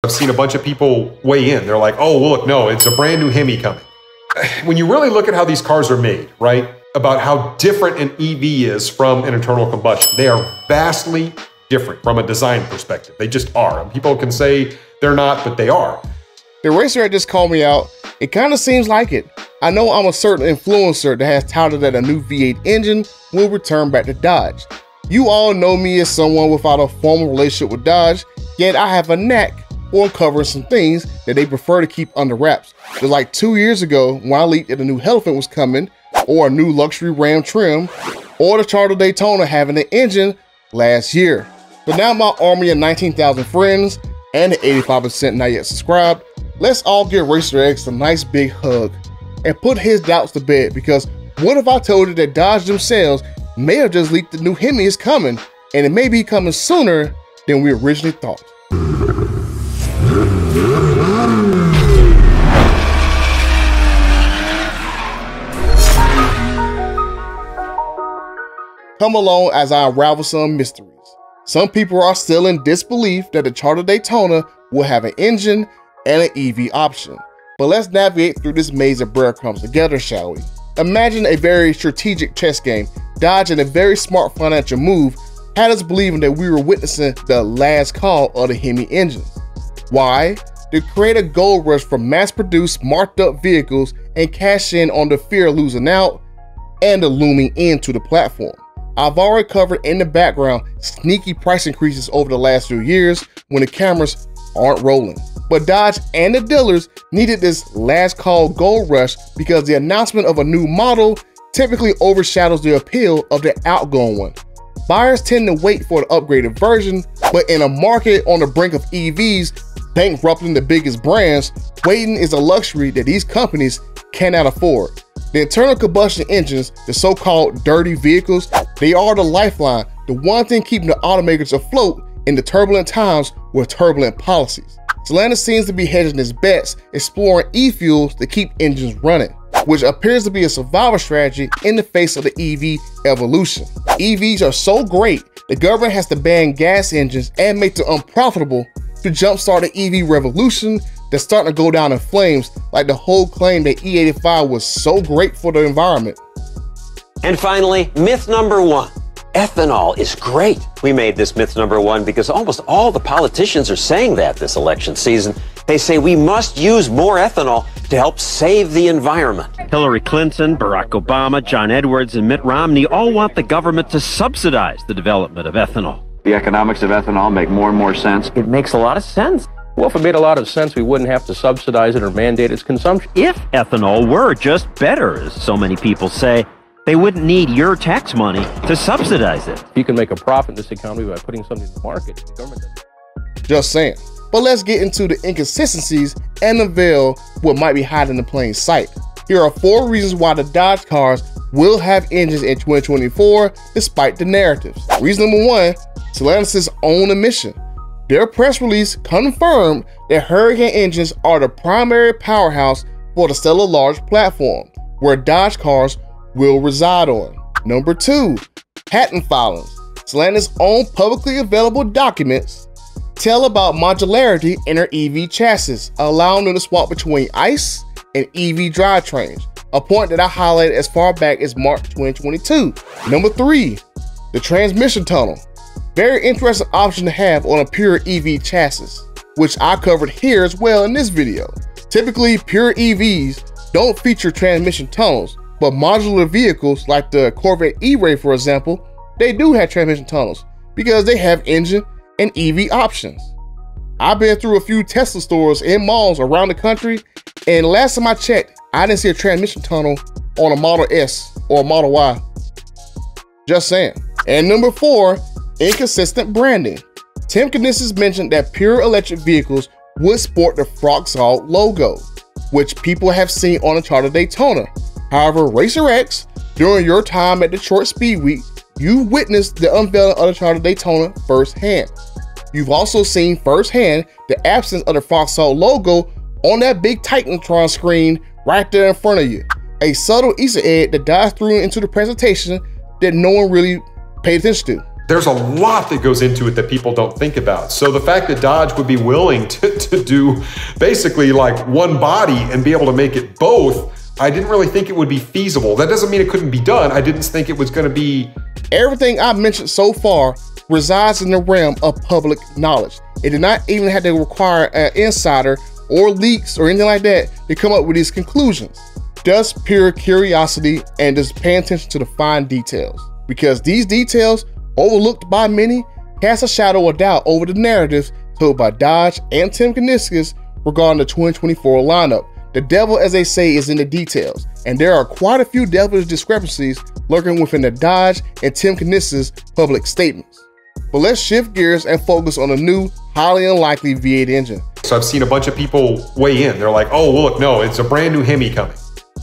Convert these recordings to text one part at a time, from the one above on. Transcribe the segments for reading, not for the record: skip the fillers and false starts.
I've seen a bunch of people weigh in. They're like, oh, well, look, no, it's a brand new HEMI coming. When you really look at how these cars are made, right, about how different an EV is from an internal combustion, they are vastly different from a design perspective. They just are. And people can say they're not, but they are. The RacerX just called me out. It kind of seems like it. I know I'm a certain influencer that has touted that a new V8 engine will return back to Dodge. You all know me as someone without a formal relationship with Dodge, yet I have a knack for uncovering some things that they prefer to keep under wraps. Just like 2 years ago when I leaked that a new Hellcat was coming, or a new luxury Ram trim, or the Charger Daytona having an engine last year. So now my army of 19,000 friends and the 85% not yet subscribed, let's all give RacerX a nice big hug and put his doubts to bed, because what if I told you that Dodge themselves may have just leaked the new HEMI is coming, and it may be coming sooner than we originally thought. Come along as I unravel some mysteries. Some people are still in disbelief that the Charger Daytona will have an engine and an EV option. But let's navigate through this maze of breadcrumbs together, shall we? Imagine a very strategic chess game. Dodge, in a very smart financial move, had us believing that we were witnessing the last call of the HEMI engines. Why? To create a gold rush for mass-produced, marked-up vehicles and cash in on the fear of losing out and the looming end to the platform. I've already covered in the background sneaky price increases over the last few years when the cameras aren't rolling. But Dodge and the dealers needed this last call gold rush because the announcement of a new model typically overshadows the appeal of the outgoing one. Buyers tend to wait for the upgraded version, but in a market on the brink of EVs bankrupting the biggest brands, waiting is a luxury that these companies cannot afford. The internal combustion engines, the so-called dirty vehicles, they are the lifeline, the one thing keeping the automakers afloat in the turbulent times with turbulent policies. Stellantis seems to be hedging its bets, exploring e-fuels to keep engines running, which appears to be a survival strategy in the face of the EV evolution. EVs are so great, the government has to ban gas engines and make them unprofitable to jumpstart the EV revolution that's starting to go down in flames, like the whole claim that E85 was so great for the environment. And finally, myth number one. Ethanol is great. We made this myth number one because almost all the politicians are saying that this election season. They say we must use more ethanol to help save the environment. Hillary Clinton, Barack Obama, John Edwards, and Mitt Romney all want the government to subsidize the development of ethanol. The economics of ethanol make more and more sense. It makes a lot of sense. Well, if it made a lot of sense, we wouldn't have to subsidize it or mandate its consumption. If ethanol were just better, as so many people say, they wouldn't need your tax money to subsidize it. You can make a profit in this economy by putting something in the market. The government doesn't. Just saying. But let's get into the inconsistencies and unveil what might be hiding in plain sight. Here are 4 reasons why the Dodge cars will have engines in 2024 despite the narratives. Reason number 1, Stellantis' own admission. Their press release confirmed that Hurricane engines are the primary powerhouse for the Stellar Large platform, where Dodge cars will reside on. Number 2, patent filings. Stellantis' own publicly available documents tell about modularity in their EV chassis, allowing them to swap between ICE and EV drivetrains, a point that I highlighted as far back as March 2022. Number 3, the transmission tunnel. Very interesting option to have on a pure EV chassis, which I covered here as well in this video. Typically, pure EVs don't feature transmission tunnels, but modular vehicles like the Corvette E-Ray, for example, they do have transmission tunnels because they have engine and EV options. I've been through a few Tesla stores in malls around the country, and last time I checked, I didn't see a transmission tunnel on a Model S or a Model Y. Just saying. And number 4, inconsistent branding. Tim Knisis mentioned that pure electric vehicles would sport the Vauxhall logo, which people have seen on the Charger Daytona. However, RacerX, during your time at Detroit Speed Week, you witnessed the unveiling of the Charger Daytona firsthand. You've also seen firsthand the absence of the Vauxhall logo on that big Titantron screen right there in front of you. A subtle Easter egg that dives through into the presentation that no one really paid attention to. There's a lot that goes into it that people don't think about. So the fact that Dodge would be willing to do basically like one body and be able to make it both, I didn't really think it would be feasible. That doesn't mean it couldn't be done. I didn't think it was going to be. Everything I've mentioned so far resides in the realm of public knowledge. It did not even have to require an insider or leaks or anything like that to come up with these conclusions. Just pure curiosity and just paying attention to the fine details. Because these details, overlooked by many, cast a shadow of doubt over the narratives told by Dodge and Tim Kuniskis regarding the 2024 lineup. The devil, as they say, is in the details, and there are quite a few devilish discrepancies lurking within the Dodge and Tim Kuniskis' public statements. But let's shift gears and focus on a new, highly unlikely V8 engine. So I've seen a bunch of people weigh in. They're like, oh, well, look, no, it's a brand new HEMI coming.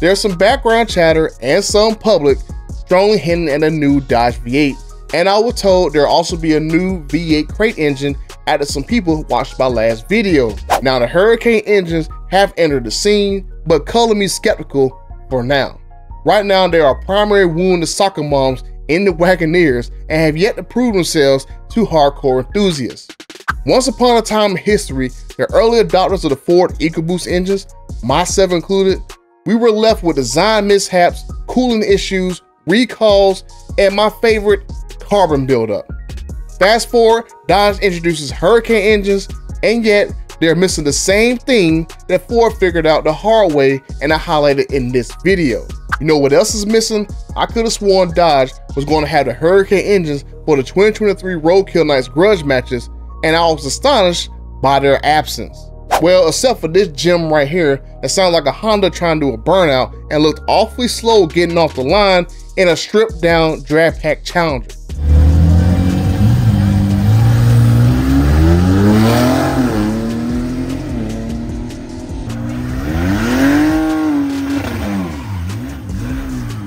There's some background chatter and some public strongly hinting at a new Dodge V8. And I was told there'll also be a new V8 crate engine added some people watched my last video. Now the Hurricane engines have entered the scene, but color me skeptical for now. Right now there are primary wounded soccer moms in the Wagoneers and have yet to prove themselves to hardcore enthusiasts. Once upon a time in history, the early adopters of the Ford EcoBoost engines, myself included, we were left with design mishaps, cooling issues, recalls, and my favorite, carbon buildup. Fast forward, Dodge introduces Hurricane engines, and yet they're missing the same thing that Ford figured out the hard way, and I highlighted in this video. You know what else is missing? I could have sworn Dodge was going to have the Hurricane engines for the 2023 Roadkill Nights grudge matches, and I was astonished by their absence. Well, except for this gem right here that sounds like a Honda trying to do a burnout and looked awfully slow getting off the line in a stripped down drag pack Challenger.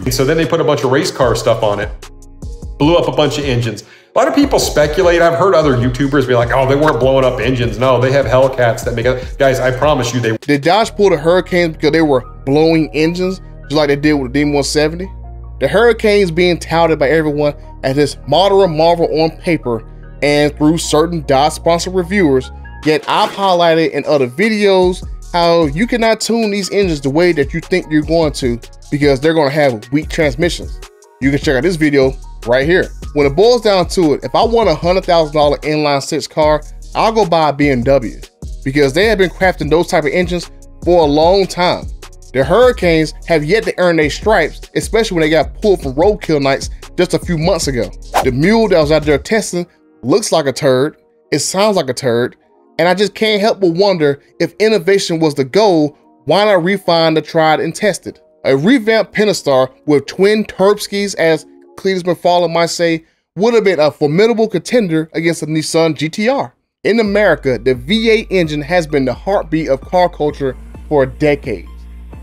And so then they put a bunch of race car stuff on it, blew up a bunch of engines. A lot of people speculate. I've heard other YouTubers be like, oh, they weren't blowing up engines. No, they have Hellcats that make it. Guys, I promise you they. Did Dodge pull the Hurricanes because they were blowing engines, just like they did with the D170? The Hurricanes being touted by everyone as this moderate marvel on paper and through certain Dodge sponsored reviewers, yet I've highlighted in other videos how you cannot tune these engines the way that you think you're going to because they're going to have weak transmissions. You can check out this video right here. When it boils down to it, if I want a $100,000 inline six car, I'll go buy a BMW because they have been crafting those type of engines for a long time. The Hurricanes have yet to earn their stripes, especially when they got pulled from Roadkill Nights just a few months ago. The mule that was out there testing looks like a turd, it sounds like a turd, and I just can't help but wonder if innovation was the goal, why not refine the tried and tested? A revamped Pentastar with twin Turbskis, as Cletus McFarland might say, would have been a formidable contender against the Nissan GTR. In America, the V8 engine has been the heartbeat of car culture for decades.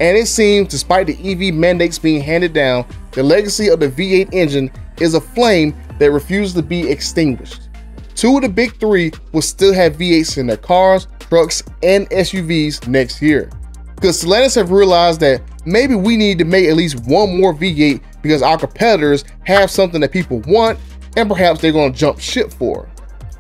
And it seems, despite the EV mandates being handed down, the legacy of the V8 engine is a flame that refuses to be extinguished. Two of the big three will still have V8s in their cars, trucks, and SUVs next year. Because Stellantis have realized that maybe we need to make at least one more V8 because our competitors have something that people want and perhaps they're going to jump ship for.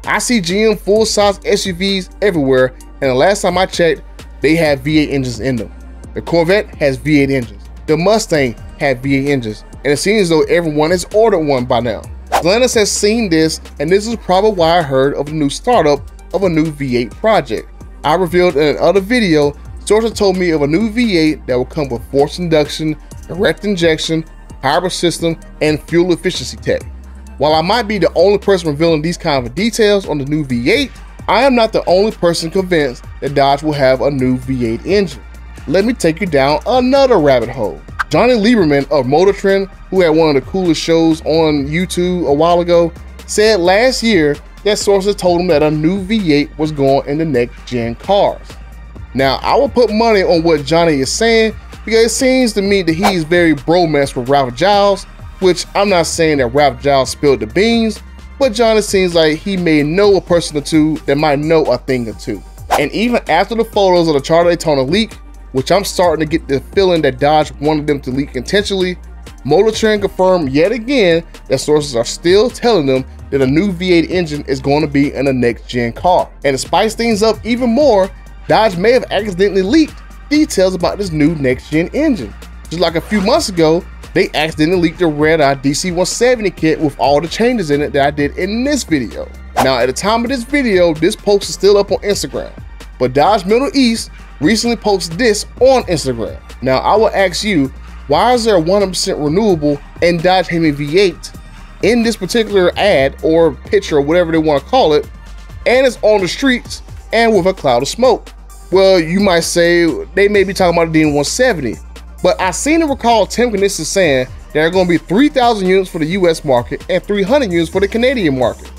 I see GM full-size SUVs everywhere, and the last time I checked, they have V8 engines in them. The Corvette has V8 engines. The Mustang had V8 engines, and it seems as though everyone has ordered one by now. Stellantis has seen this, and this is probably why I heard of a new startup of a new V8 project. I revealed in another video, sources told me of a new V8 that will come with forced induction, direct injection, hybrid system, and fuel efficiency tech. While I might be the only person revealing these kind of details on the new V8, I am not the only person convinced that Dodge will have a new V8 engine. Let me take you down another rabbit hole. Jonny Lieberman of Motor Trend, who had one of the coolest shows on YouTube a while ago, said last year that sources told him that a new V8 was going in the next gen cars. Now, I will put money on what Jonny is saying because it seems to me that he's very bromance with Ralph Giles, which I'm not saying that Ralph Giles spilled the beans, but Jonny seems like he may know a person or two that might know a thing or two. And even after the photos of the Charger Daytona leak, which I'm starting to get the feeling that Dodge wanted them to leak intentionally, Motor Trend confirmed yet again that sources are still telling them that a new V8 engine is going to be in the next gen car. And to spice things up even more, Dodge may have accidentally leaked details about this new next gen engine. Just like a few months ago, they accidentally leaked the red-eye DC-170 kit with all the changes in it that I did in this video. Now, at the time of this video, this post is still up on Instagram, but Dodge Middle East recently posted this on Instagram. Now, I will ask you, why is there a 100% renewable in Dodge HEMI V8 in this particular ad or picture or whatever they want to call it, and it's on the streets and with a cloud of smoke? Well, you might say they may be talking about the DM170, but I seem to recall Tim Knissen saying there are going to be 3,000 units for the US market and 300 units for the Canadian market.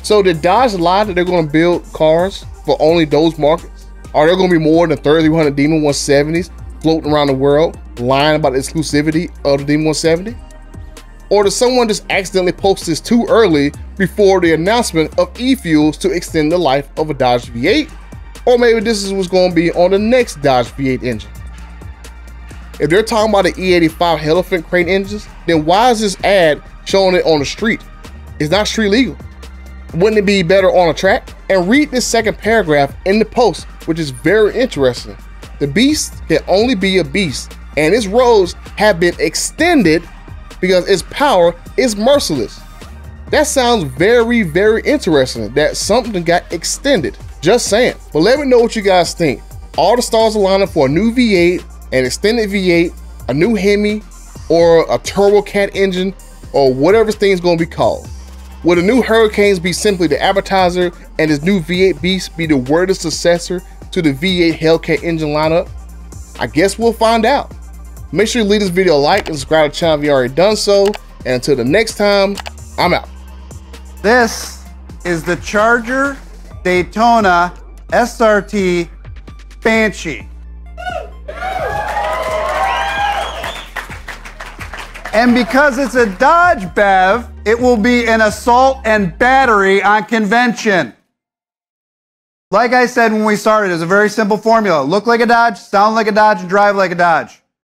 So did Dodge lie that they're going to build cars for only those markets? Are there going to be more than 3,300 Demon 170s floating around the world lying about the exclusivity of the Demon 170? Or did someone just accidentally post this too early before the announcement of e-fuels to extend the life of a Dodge V8? Or maybe this is what's going to be on the next Dodge V8 engine. If they're talking about the E85 elephant crane engines, then why is this ad showing it on the street? It's not street legal. Wouldn't it be better on a track? And read this second paragraph in the post, which is very interesting. The beast can only be a beast, and its roads have been extended because its power is merciless. That sounds very, very interesting that something got extended. Just saying. But let me know what you guys think. All the stars are lining for a new V8, an extended V8, a new HEMI, or a Turbo Cat engine, or whatever thing's gonna be called. Will the new Hurricanes be simply the appetizer and this new V8 beast be the worthy successor to the V8 Hellcat engine lineup? I guess we'll find out. Make sure you leave this video a like and subscribe to the channel if you already done so. And until the next time, I'm out. This is the Charger Daytona SRT Banshee. And because it's a Dodge BEV, it will be an assault and battery on convention. Like I said when we started, it's a very simple formula. Look like a Dodge, sound like a Dodge, and drive like a Dodge.